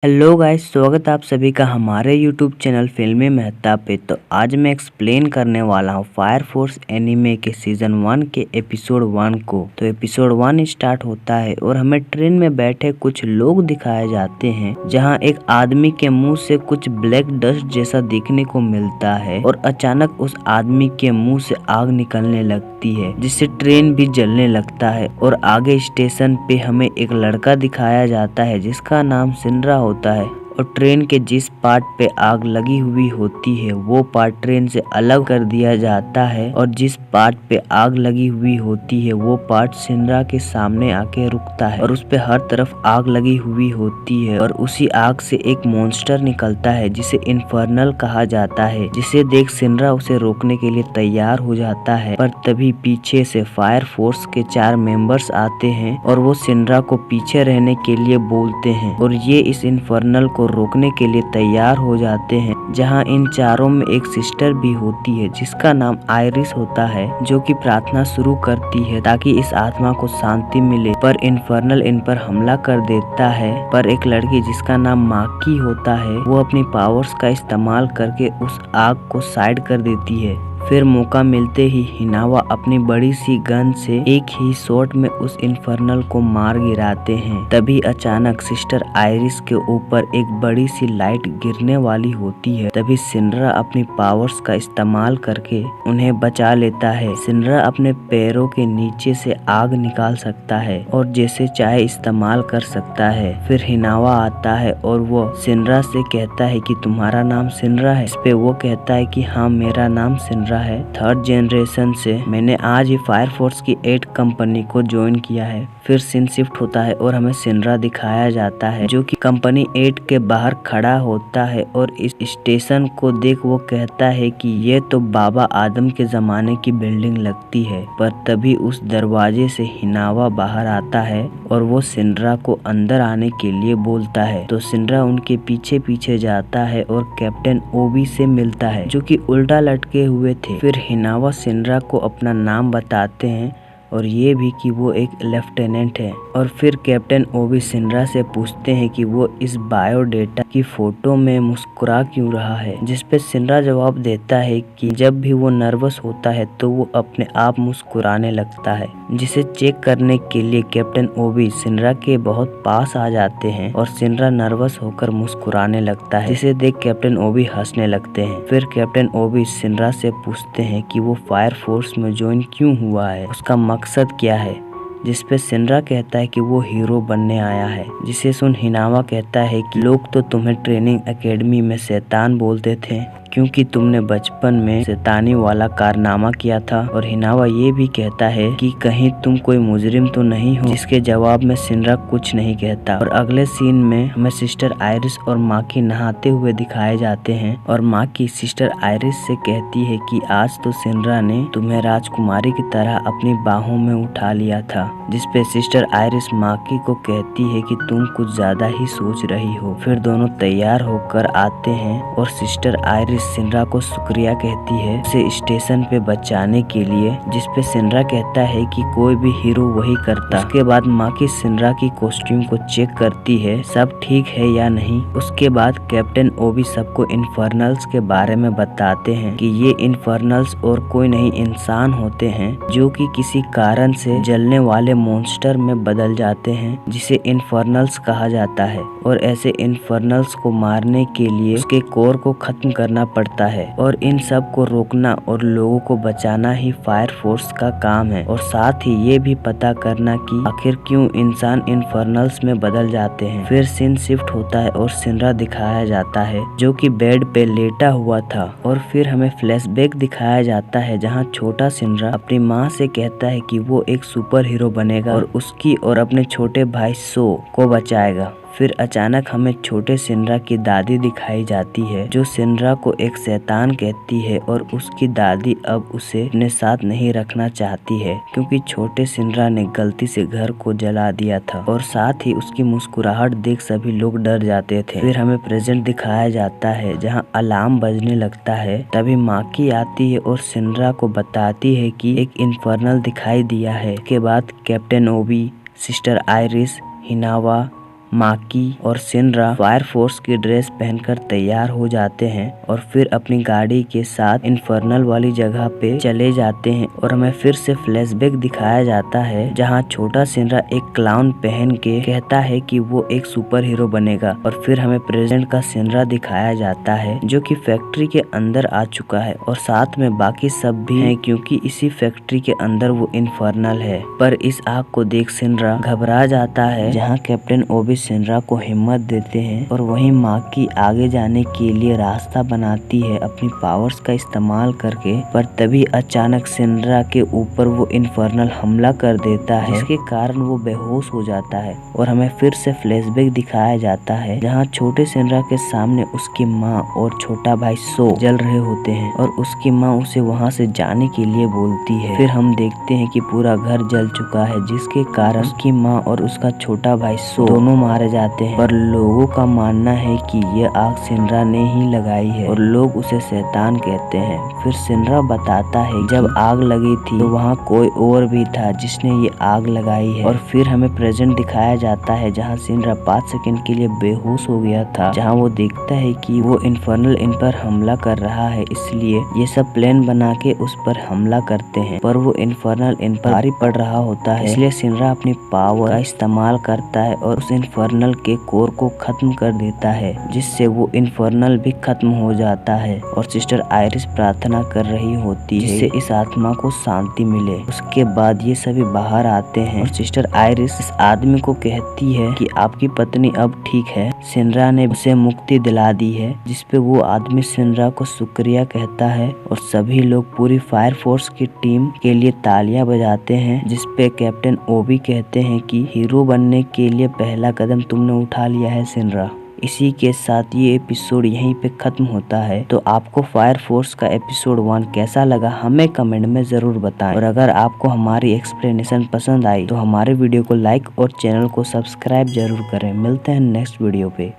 Hello guys, स्वागत है आप सभी का हमारे यूट्यूब चैनल फिल्मी मेहता पे। तो आज मैं एक्सप्लेन करने वाला हूँ फायर फोर्स एनीमे के सीजन 1 के एपिसोड 1 को। तो एपिसोड 1 स्टार्ट होता है और हमें ट्रेन में बैठे कुछ लोग दिखाए जाते हैं, जहाँ एक आदमी के मुंह से कुछ ब्लैक डस्ट जैसा दिखने को मिलता है और अचानक उस आदमी के मुंह से आग निकलने लगती है, जिससे ट्रेन भी जलने लगता है। और आगे स्टेशन पे हमें एक लड़का दिखाया जाता है जिसका नाम सिंरा होता है, और ट्रेन के जिस पार्ट पे आग लगी हुई होती है वो पार्ट ट्रेन से अलग कर दिया जाता है, और जिस पार्ट पे आग लगी हुई होती है वो पार्ट सिंरा के सामने आके रुकता है और उस पे हर तरफ आग लगी हुई होती है। और उसी आग से एक मॉन्स्टर निकलता है जिसे इन्फर्नल कहा जाता है, जिसे देख सिंरा उसे रोकने के लिए तैयार हो जाता है। पर तभी पीछे से फायर फोर्स के 4 मेंबर्स आते हैं और वो सिंरा को पीछे रहने के लिए बोलते हैं, और ये इस इन्फर्नल को रोकने के लिए तैयार हो जाते हैं। जहां इन चारों में एक सिस्टर भी होती है जिसका नाम आयरिस होता है, जो कि प्रार्थना शुरू करती है ताकि इस आत्मा को शांति मिले। पर इन्फर्नल इन पर हमला कर देता है। पर एक लड़की जिसका नाम माकी होता है वो अपनी पावर्स का इस्तेमाल करके उस आग को साइड कर देती है। फिर मौका मिलते ही हिनावा अपनी बड़ी सी गन से एक ही शॉट में उस इन्फर्नल को मार गिराते हैं। तभी अचानक सिस्टर आयरिस के ऊपर एक बड़ी सी लाइट गिरने वाली होती है। तभी सिंरा अपनी पावर्स का इस्तेमाल करके उन्हें बचा लेता है। सिंरा अपने पैरों के नीचे से आग निकाल सकता है और जैसे चाहे इस्तेमाल कर सकता है। फिर हिनावा आता है और वो सिंरा से कहता है कि तुम्हारा नाम सिंरा है। इस पे वो कहता है कि हाँ, मेरा नाम सिंरा है। 3rd जनरेशन से मैंने आज ही फायर फोर्स की 8 कंपनी को ज्वाइन किया है। फिर सीन शिफ्ट होता है और हमें सिंरा दिखाया जाता है जो कि कंपनी 8 के बाहर खड़ा होता है, और इस स्टेशन को देख वो कहता है कि ये तो बाबा आदम के जमाने की बिल्डिंग लगती है। पर तभी उस दरवाजे से हिनावा बाहर आता है और वो सिंरा को अंदर आने के लिए बोलता है। तो सिंरा उनके पीछे पीछे जाता है और कैप्टन ओबी से मिलता है जो कि उल्टा लटके हुए थे। फिर हिनावा सिंरा को अपना नाम बताते हैं और ये भी कि वो एक लेफ्टिनेंट है। और फिर कैप्टन ओबी सिंरा से पूछते हैं कि वो इस बायोडेटा की फोटो में मुस्कुरा क्यों रहा है, जिस पे सिंरा जवाब देता है कि जब भी वो नर्वस होता है तो वो अपने आप मुस्कुराने लगता है। जिसे चेक करने के लिए कैप्टन ओबी सिंरा के बहुत पास आ जाते हैं और सिंरा नर्वस होकर मुस्कुराने लगता है, जिसे देख कैप्टन ओबी हंसने लगते हैं। फिर कैप्टन ओबी सिंरा से पूछते हैं कि वो फायर फोर्स में ज्वाइन क्यों हुआ है, उसका मकसद क्या है, जिस पे सिंरा कहता है कि वो हीरो बनने आया है। जिसे सुन हिनावा कहता है कि लोग तो तुम्हें ट्रेनिंग एकेडमी में शैतान बोलते थे क्योंकि तुमने बचपन में शैतानी वाला कारनामा किया था। और हिनावा ये भी कहता है कि कहीं तुम कोई मुजरिम तो नहीं हो, जिसके जवाब में सिंरा कुछ नहीं कहता। और अगले सीन में हमें सिस्टर आयरिस और माकी नहाते हुए दिखाए जाते हैं, और माकी सिस्टर आयरिस से कहती है कि आज तो सिंरा ने तुम्हें राजकुमारी की तरह अपनी बाहों में उठा लिया था। जिसपे सिस्टर आयरिस माकी को कहती है कि तुम कुछ ज्यादा ही सोच रही हो। फिर दोनों तैयार होकर आते हैं और सिस्टर आयरिस सिंरा को शुक्रिया कहती है उसे स्टेशन पे बचाने के लिए, जिसपे सिंरा कहता है कि कोई भी हीरो वही करता। उसके बाद माकी सिंरा की कॉस्ट्यूम को चेक करती है सब ठीक है या नहीं। उसके बाद कैप्टन ओबी सबको इन्फर्नल्स के बारे में बताते हैं कि ये इन्फर्नल्स और कोई नहीं इंसान होते हैं जो कि किसी कारण से जलने वाले मॉन्स्टर में बदल जाते हैं, जिसे इन्फर्नल्स कहा जाता है। और ऐसे इन्फर्नल्स को मारने के लिए उसके कोर को खत्म करना पड़ता है, और इन सब को रोकना और लोगों को बचाना ही फायर फोर्स का काम है। और साथ ही ये भी पता करना कि आखिर क्यों इंसान इन्फर्नल्स में बदल जाते हैं। फिर सीन शिफ्ट होता है और सिंरा दिखाया जाता है जो कि बेड पे लेटा हुआ था, और फिर हमें फ्लैशबैक दिखाया जाता है जहाँ छोटा सिंरा अपनी माँ से कहता है कि वो एक सुपर हीरो बनेगा और उसकी और अपने छोटे भाई सो को बचाएगा। फिर अचानक हमें छोटे सिंरा की दादी दिखाई जाती है जो सिंरा को एक शैतान कहती है, और उसकी दादी अब उसे अपने साथ नहीं रखना चाहती है क्योंकि छोटे सिंरा ने गलती से घर को जला दिया था। और साथ ही उसकी मुस्कुराहट देख सभी लोग डर जाते थे। फिर हमें प्रेजेंट दिखाया जाता है जहाँ अलार्म बजने लगता है। तभी माकी आती है और सिंरा को बताती है कि एक इन्फर्नल दिखाई दिया है। इसके बाद कैप्टन ओबी, सिस्टर आयरिस, हिनावा, माकी और सिनरा फायर फोर्स की ड्रेस पहनकर तैयार हो जाते हैं और फिर अपनी गाड़ी के साथ इन्फर्नल वाली जगह पे चले जाते हैं और हमें फिर से फ्लैशबैक दिखाया जाता है जहाँ छोटा सिनरा एक क्लाउन पहन के कहता है कि वो एक सुपर हीरो बनेगा और फिर हमें प्रेजेंट का सिनरा दिखाया जाता है जो कि फैक्ट्री के अंदर आ चुका है और साथ में बाकी सब भी हैं क्योंकि इसी फैक्ट्री के अंदर वो इन्फर्नल है। पर इस आग को देख सिनरा घबरा जाता है जहाँ कैप्टन ओबी सिनरा को हिम्मत देते हैं और वहीं माकी आगे जाने के लिए रास्ता बनाती है अपनी पावर्स का इस्तेमाल करके। पर तभी अचानक सिनरा के ऊपर वो इन्फर्नल हमला कर देता है जिसके कारण वो बेहोश हो जाता है और हमें फिर से फ्लैशबैक दिखाया जाता है जहाँ छोटे सिनरा के सामने उसकी माँ और छोटा भाई सो जल रहे होते हैं और उसकी माँ उसे वहाँ से जाने के लिए बोलती है। फिर हम देखते हैं कि पूरा घर जल चुका है जिसके कारण उसकी माँ और उसका छोटा भाई सो दोनों मारे जाते हैं। पर लोगों का मानना है कि यह आग सिनरा ने ही लगाई है और लोग उसे शैतान कहते हैं। फिर सिनरा बताता है जब आग लगी थी तो वहाँ कोई और भी था जिसने ये आग लगाई है। और फिर हमें प्रेजेंट दिखाया जाता है जहाँ सिनरा 5 सेकंड के लिए बेहोश हो गया था जहाँ वो देखता है कि वो इन्फर्नल इन पर हमला कर रहा है, इसलिए ये सब प्लान बना के उस पर हमला करते हैं। पर वो इन्फर्नल इन पर भारी पड़ रहा होता है, इसलिए सिनरा अपनी पावर का इस्तेमाल करता है और उस इन्फर्नल के कोर को खत्म कर देता है जिससे वो इन्फर्नल भी खत्म हो जाता है। और सिस्टर आयरिस प्रार्थना कर रही होती है जिससे इस आत्मा को शांति मिले। उसके बाद ये सभी बाहर आते हैं और सिस्टर आयरिस इस आदमी को कहती है कि आपकी पत्नी अब ठीक है, सिनरा ने उसे मुक्ति दिला दी है। जिसपे वो आदमी सिनरा को शुक्रिया कहता है और सभी लोग पूरी फायर फोर्स की टीम के लिए तालियां बजाते हैं। जिसपे कैप्टन ओबी कहते हैं कि हीरो बनने के लिए पहला कदम तुमने उठा लिया है सिनरा। इसी के साथ ये एपिसोड यहीं पे खत्म होता है। तो आपको फायर फोर्स का एपिसोड 1 कैसा लगा हमें कमेंट में जरूर बताएं और अगर आपको हमारी एक्सप्लेनेशन पसंद आई तो हमारे वीडियो को लाइक और चैनल को सब्सक्राइब जरूर करें। मिलते हैं नेक्स्ट वीडियो पे।